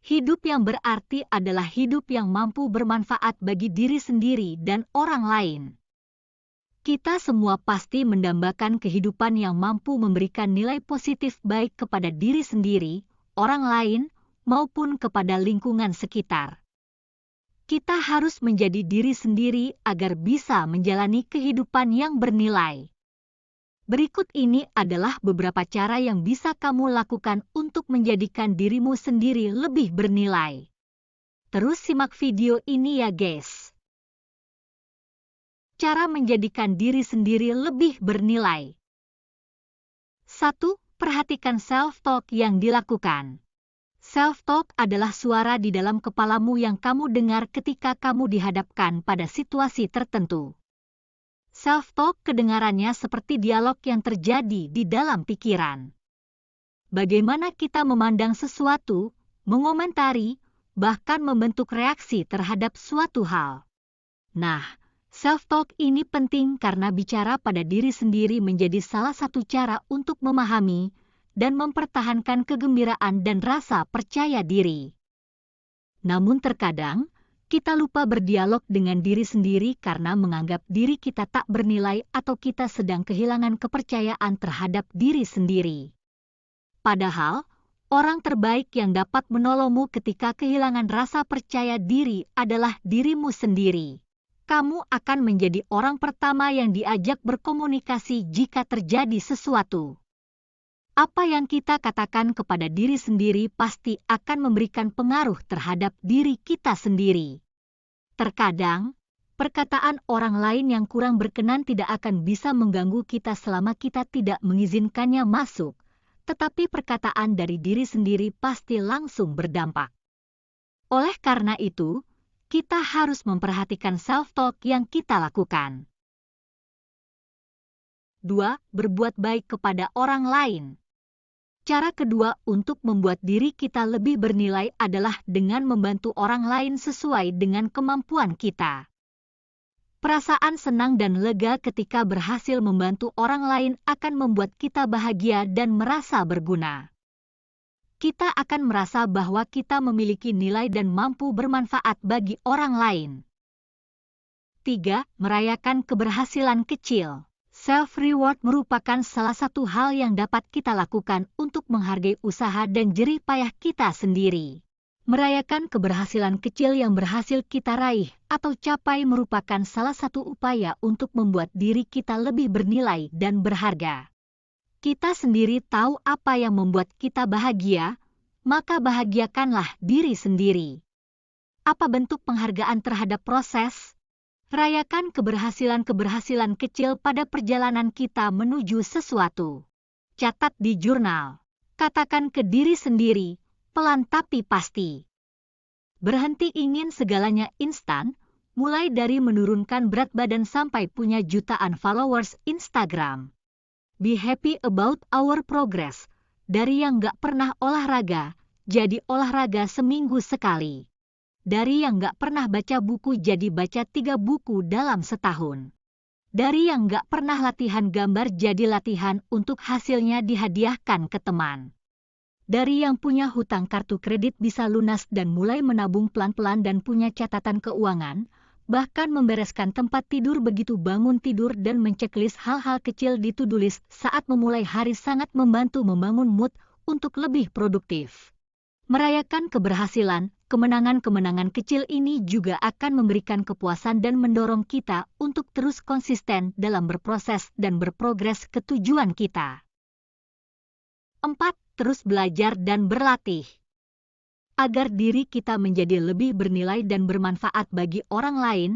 Hidup yang berarti adalah hidup yang mampu bermanfaat bagi diri sendiri dan orang lain. Kita semua pasti mendambakan kehidupan yang mampu memberikan nilai positif baik kepada diri sendiri, orang lain, maupun kepada lingkungan sekitar. Kita harus menjadi diri sendiri agar bisa menjalani kehidupan yang bernilai. Berikut ini adalah beberapa cara yang bisa kamu lakukan untuk menjadikan dirimu sendiri lebih bernilai. Terus simak video ini ya guys. Cara menjadikan diri sendiri lebih bernilai. 1. Perhatikan self-talk yang dilakukan. Self-talk adalah suara di dalam kepalamu yang kamu dengar ketika kamu dihadapkan pada situasi tertentu. Self-talk kedengarannya seperti dialog yang terjadi di dalam pikiran. Bagaimana kita memandang sesuatu, mengomentari, bahkan membentuk reaksi terhadap suatu hal. Nah, self-talk ini penting karena bicara pada diri sendiri menjadi salah satu cara untuk memahami dan mempertahankan kegembiraan dan rasa percaya diri. Namun terkadang, kita lupa berdialog dengan diri sendiri karena menganggap diri kita tak bernilai atau kita sedang kehilangan kepercayaan terhadap diri sendiri. Padahal, orang terbaik yang dapat menolongmu ketika kehilangan rasa percaya diri adalah dirimu sendiri. Kamu akan menjadi orang pertama yang diajak berkomunikasi jika terjadi sesuatu. Apa yang kita katakan kepada diri sendiri pasti akan memberikan pengaruh terhadap diri kita sendiri. Terkadang, perkataan orang lain yang kurang berkenan tidak akan bisa mengganggu kita selama kita tidak mengizinkannya masuk, tetapi perkataan dari diri sendiri pasti langsung berdampak. Oleh karena itu, kita harus memperhatikan self-talk yang kita lakukan. 2. Berbuat baik kepada orang lain. Cara kedua untuk membuat diri kita lebih bernilai adalah dengan membantu orang lain sesuai dengan kemampuan kita. Perasaan senang dan lega ketika berhasil membantu orang lain akan membuat kita bahagia dan merasa berguna. Kita akan merasa bahwa kita memiliki nilai dan mampu bermanfaat bagi orang lain. 3. Merayakan keberhasilan kecil. Self-reward merupakan salah satu hal yang dapat kita lakukan untuk menghargai usaha dan jerih payah kita sendiri. Merayakan keberhasilan kecil yang berhasil kita raih atau capai merupakan salah satu upaya untuk membuat diri kita lebih bernilai dan berharga. Kita sendiri tahu apa yang membuat kita bahagia, maka bahagiakanlah diri sendiri. Apa bentuk penghargaan terhadap proses? Rayakan keberhasilan-keberhasilan kecil pada perjalanan kita menuju sesuatu. Catat di jurnal. Katakan ke diri sendiri, pelan tapi pasti. Berhenti ingin segalanya instan, mulai dari menurunkan berat badan sampai punya jutaan followers Instagram. Be happy about our progress. Dari yang gak pernah olahraga, jadi olahraga seminggu sekali. Dari yang gak pernah baca buku jadi baca 3 buku dalam setahun. Dari yang gak pernah latihan gambar jadi latihan untuk hasilnya dihadiahkan ke teman. Dari yang punya hutang kartu kredit bisa lunas dan mulai menabung pelan-pelan dan punya catatan keuangan, bahkan membereskan tempat tidur begitu bangun tidur dan menceklis hal-hal kecil di to-do list saat memulai hari sangat membantu membangun mood untuk lebih produktif. Merayakan keberhasilan, kemenangan-kemenangan kecil ini juga akan memberikan kepuasan dan mendorong kita untuk terus konsisten dalam berproses dan berprogres ke tujuan kita. 4. Terus belajar dan berlatih. Agar diri kita menjadi lebih bernilai dan bermanfaat bagi orang lain,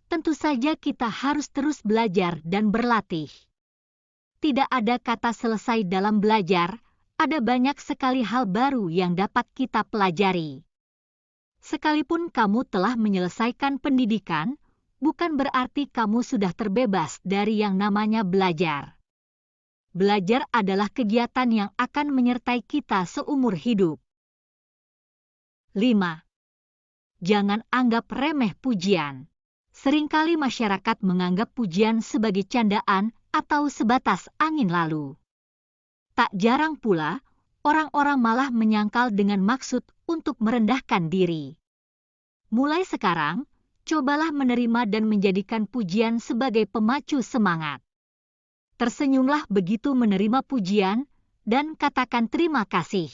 tentu saja kita harus terus belajar dan berlatih. Tidak ada kata selesai dalam belajar, ada banyak sekali hal baru yang dapat kita pelajari. Sekalipun kamu telah menyelesaikan pendidikan, bukan berarti kamu sudah terbebas dari yang namanya belajar. Belajar adalah kegiatan yang akan menyertai kita seumur hidup. 5. Jangan anggap remeh pujian. Seringkali masyarakat menganggap pujian sebagai candaan atau sebatas angin lalu. Tak jarang pula, orang-orang malah menyangkal dengan maksud untuk untuk merendahkan diri. Mulai sekarang, cobalah menerima dan menjadikan pujian sebagai pemacu semangat. Tersenyumlah begitu menerima pujian, dan katakan terima kasih.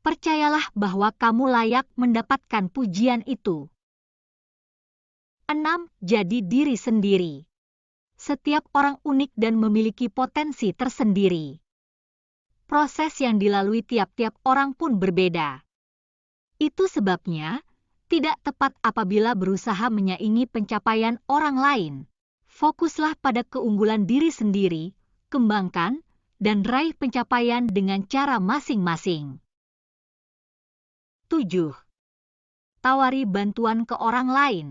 Percayalah bahwa kamu layak mendapatkan pujian itu. 6. Jadi diri sendiri. Setiap orang unik dan memiliki potensi tersendiri. Proses yang dilalui tiap-tiap orang pun berbeda. Itu sebabnya, tidak tepat apabila berusaha menyaingi pencapaian orang lain. Fokuslah pada keunggulan diri sendiri, kembangkan, dan raih pencapaian dengan cara masing-masing. 7. Tawari bantuan ke orang lain.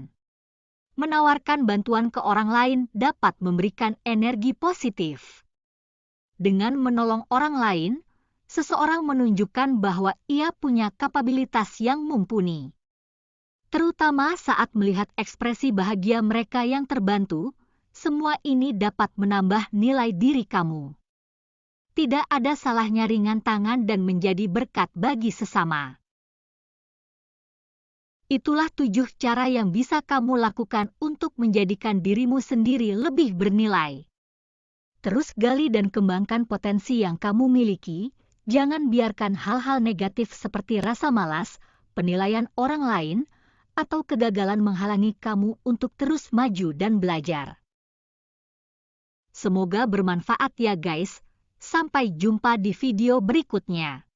Menawarkan bantuan ke orang lain dapat memberikan energi positif. Dengan menolong orang lain, seseorang menunjukkan bahwa ia punya kapabilitas yang mumpuni. Terutama saat melihat ekspresi bahagia mereka yang terbantu, semua ini dapat menambah nilai diri kamu. Tidak ada salahnya ringan tangan dan menjadi berkat bagi sesama. Itulah 7 cara yang bisa kamu lakukan untuk menjadikan dirimu sendiri lebih bernilai. Terus gali dan kembangkan potensi yang kamu miliki, jangan biarkan hal-hal negatif seperti rasa malas, penilaian orang lain, atau kegagalan menghalangi kamu untuk terus maju dan belajar. Semoga bermanfaat ya guys, sampai jumpa di video berikutnya.